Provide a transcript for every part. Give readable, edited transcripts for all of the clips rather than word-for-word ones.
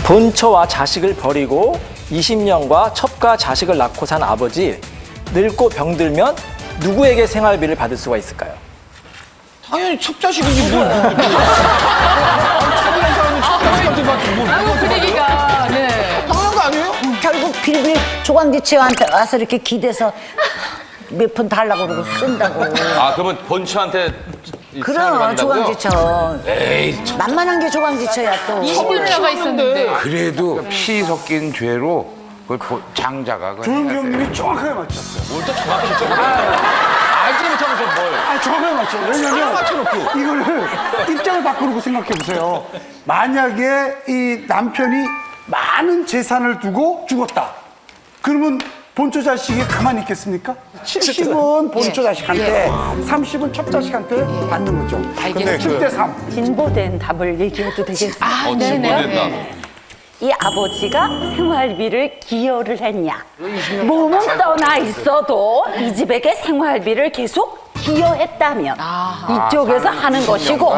본처와 자식을 버리고 20년과 첩과 자식을 낳고 산 아버지, 늙고 병들면 누구에게 생활비를 받을 수가 있을까요? 당연히 첩자식이지 뭘. 첩이란 사람이 첩자식한테 받지 뭘. 아이고 분위기가 네. 당연한 거 아니에요? 결국 빌빌 조광지치한테 와서 이렇게 기대서 몇 푼 달라고 그러고 쓴다고. 아, 그러면 본처한테 그럼 조광지처. 에이, 만만한 게 조광지처야 또. 20년이나 있었는데. 그래도 피 섞인 죄로 그걸 장자가 그걸 해야 돼. 조은경님이 정확하게 맞췄어요. 뭘또 정확히 좀 알지 못하면서 뭘. 아, 정확하게 맞죠. 왜냐면 이거를 입장을 바꾸고 생각해 보세요. 만약에 이 남편이 많은 재산을 두고 죽었다. 그러면 본초 자식이 가만히 있겠습니까? 70은 본초 자식한테, 30은 첩자식한테 받는 거죠. 근데 7대 3. 진보된 답을 얘기해도 되겠어요? 아, 진보됐다. 네네. 이 아버지가 생활비를 기여를 했냐? 몸은 떠나 있어도 이 집에게 생활비를 계속 기여했다면 이쪽에서 하는 것이고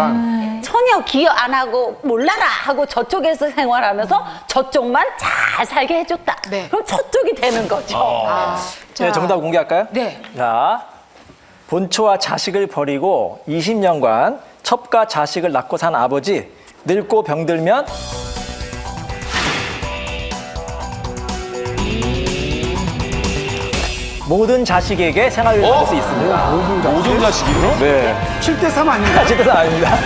전혀 기여 안 하고 몰라라 하고 저쪽에서 생활하면서 저쪽만 잘 살게 해줬다. 네. 그럼 저쪽이 되는 거죠. 네, 정답 공개할까요? 네. 자, 본처와 자식을 버리고 20년간 첩과 자식을 낳고 산 아버지, 늙고 병들면 모든 자식에게 생활비를 받을 수 있습니다. 모든 자식이요? 네. 7대 3 아닌가요? 진짜는 아닙니다.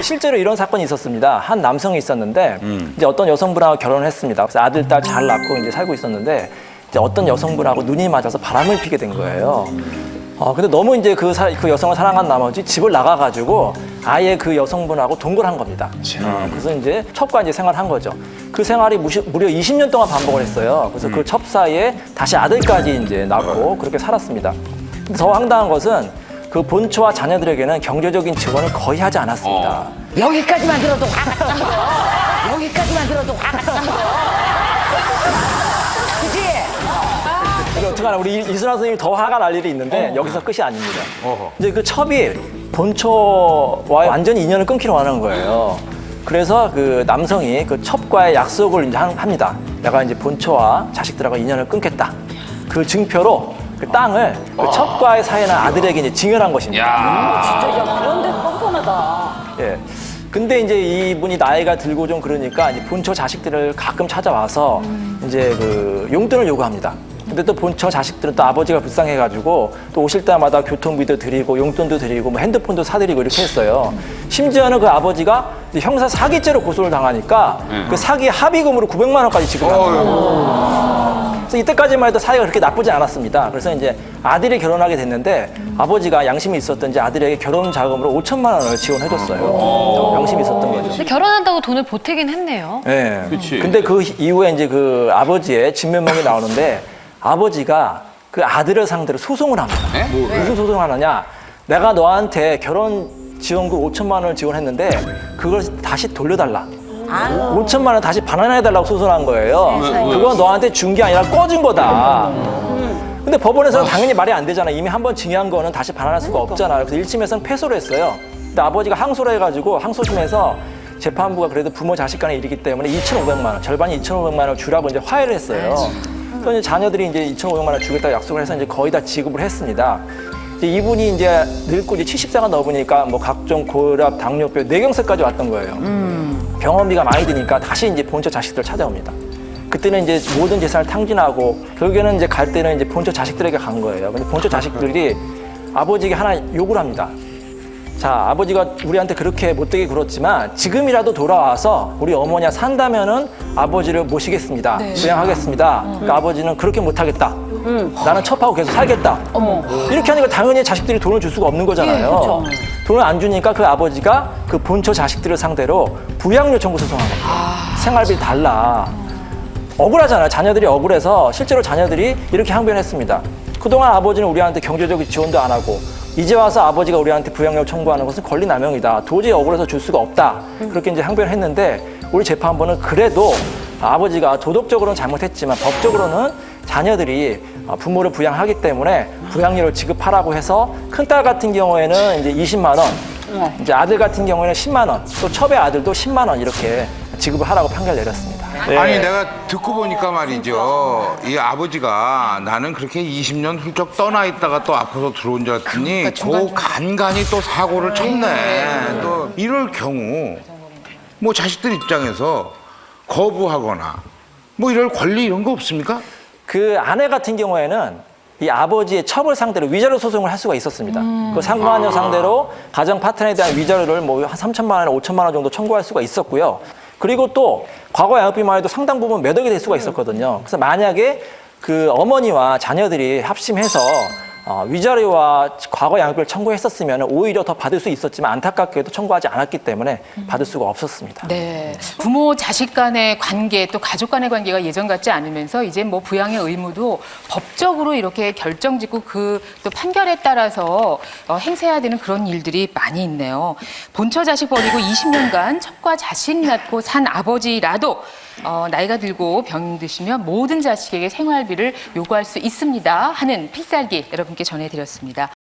실제로 이런 사건이 있었습니다. 한 남성이 있었는데 이제 어떤 여성분하고 결혼을 했습니다. 그래서 아들, 딸 잘 낳고 이제 살고 있었는데 이제 어떤 여성분하고 눈이 맞아서 바람을 피게 된 거예요. 근데 너무 이제 그 여성을 사랑한 나머지 집을 나가가지고 아예 그 여성분하고 동거를 한 겁니다. 그래서 이제 첩과 이제 생활한 거죠. 그 생활이 무려 20년 동안 반복을 했어요. 그래서 그 첩 사이에 다시 아들까지 이제 낳고 그렇게 살았습니다. 근데 더 황당한 것은 그 본처와 자녀들에게는 경제적인 지원을 거의 하지 않았습니다. 여기까지만 들어도 화가 난 거야. 여기까지만 들어도 화가 난 거야. 그치? 이거 어떡하나 우리 이순아 선생님이 더 화가 날 일이 있는데 여기서 끝이 아닙니다. 이제 그 첩이 본처와 완전히 인연을 끊기로 하는 거예요. 그래서 그 남성이 그 첩과의 약속을 이제 합니다. 내가 이제 본처와 자식들하고 인연을 끊겠다. 그 증표로 그 땅을 그 첩과의 사이는 아들에게 이제 증여한 것입니다. 진짜 야 그런데 뻔뻔하다. 예. 근데 이제 이분이 나이가 들고 좀 그러니까 이제 본처 자식들을 가끔 찾아와서 이제 그 용돈을 요구합니다. 근데 또 본처 자식들은 또 아버지가 불쌍해가지고 또 오실 때마다 교통비도 드리고 용돈도 드리고 뭐 핸드폰도 사드리고 이렇게 했어요. 심지어는 그 아버지가 형사 사기죄로 고소를 당하니까 그 사기 합의금으로 900만 원까지 지급합니다. 그래서 이때까지만 해도 사이가 그렇게 나쁘지 않았습니다. 그래서 이제 아들이 결혼하게 됐는데 아버지가 양심이 있었던지 아들에게 결혼 자금으로 5천만 원을 지원해줬어요. 양심이 있었던 거죠. 근데 결혼한다고 돈을 보태긴 했네요. 네. 그치. 근데 그 이후에 이제 그 아버지의 진면목이 나오는데 아버지가 그 아들을 상대로 소송을 합니다. 무슨 소송을 하느냐? 내가 너한테 결혼 지원금 5천만 원을 지원했는데 그걸 다시 돌려달라. 5천만 원 다시 반환해달라고 소송한 거예요. 그건 너한테 준 게 아니라 꺼진 거다. 근데 법원에서는 당연히 말이 안 되잖아. 이미 한 번 증여한 거는 다시 반환할 수가 없잖아요. 그래서 1심에서는 패소를 했어요. 근데 아버지가 항소를 해가지고 항소심에서 재판부가 그래도 부모 자식 간의 일이기 때문에 2,500만 원, 절반이 2,500만 원을 주라고 이제 화해를 했어요. 그래서 이제 자녀들이 이제 2,500만 원 주겠다고 약속을 해서 이제 거의 다 지급을 했습니다. 이제 이분이 이제 늙고 이제 70세가 넘으니까 뭐 각종 고혈압, 당뇨병, 뇌경색까지 왔던 거예요. 병원비가 많이 드니까 다시 이제 본처 자식들 찾아옵니다. 그때는 이제 모든 재산을 탕진하고 결국에는 이제 갈 때는 이제 본처 자식들에게 간 거예요. 근데 본처 자식들이 아버지에게 하나 요구를 합니다. 자, 아버지가 우리한테 그렇게 못되게 굴었지만 지금이라도 돌아와서 우리 어머니가 산다면은 아버지를 모시겠습니다. 부양하겠습니다. 그러니까 아버지는 그렇게 못하겠다. 나는 첩하고 계속 살겠다. 이렇게 하니까 당연히 자식들이 돈을 줄 수가 없는 거잖아요. 돈을 안 주니까 그 아버지가 그 본처 자식들을 상대로 부양료 청구 소송한 겁니다. 생활비 달라. 억울하잖아요. 자녀들이 억울해서 실제로 자녀들이 이렇게 항변했습니다. 그동안 아버지는 우리한테 경제적인 지원도 안 하고 이제 와서 아버지가 우리한테 부양료 청구하는 것은 권리남용이다. 도저히 억울해서 줄 수가 없다. 그렇게 이제 항변을 했는데 우리 재판부는 그래도 아버지가 도덕적으로는 잘못했지만 법적으로는 자녀들이 부모를 부양하기 때문에 부양료를 지급하라고 해서 큰딸 같은 경우에는 이제 20만 원, 이제 아들 같은 경우에는 10만 원, 또 첩의 아들도 10만 원 이렇게 지급을 하라고 판결 내렸습니다. 네. 아니 내가 듣고 보니까 말이죠. 이 아버지가 나는 그렇게 20년 훌쩍 떠나 있다가 또 아파서 들어온 줄 알았더니 그 간간히 또 사고를 쳤네. 또 이럴 경우 뭐 자식들 입장에서 거부하거나 뭐 이럴 권리 이런 거 없습니까? 그 아내 같은 경우에는 이 아버지의 처벌 상대로 위자료 소송을 할 수가 있었습니다. 그 상관녀 상대로 가정 파트너에 대한 위자료를 뭐 한 3천만 원, 5천만 원 정도 청구할 수가 있었고요. 그리고 또 과거 양육비만 해도 상당 부분 매덕이 될 수가 있었거든요. 그래서 만약에 그 어머니와 자녀들이 합심해서 위자료와 과거 양육비를 청구했었으면 오히려 더 받을 수 있었지만 안타깝게도 청구하지 않았기 때문에 받을 수가 없었습니다. 네. 부모 자식 간의 관계 또 가족 간의 관계가 예전 같지 않으면서 이제 뭐 부양의 의무도 법적으로 이렇게 결정짓고 그 또 판결에 따라서 행세해야 되는 그런 일들이 많이 있네요. 본처 자식 버리고 20년간 첩과 자식 낳고 산 아버지라도 나이가 들고 병 드시면 모든 자식에게 생활비를 요구할 수 있습니다 하는 필살기 여러분께 전해드렸습니다.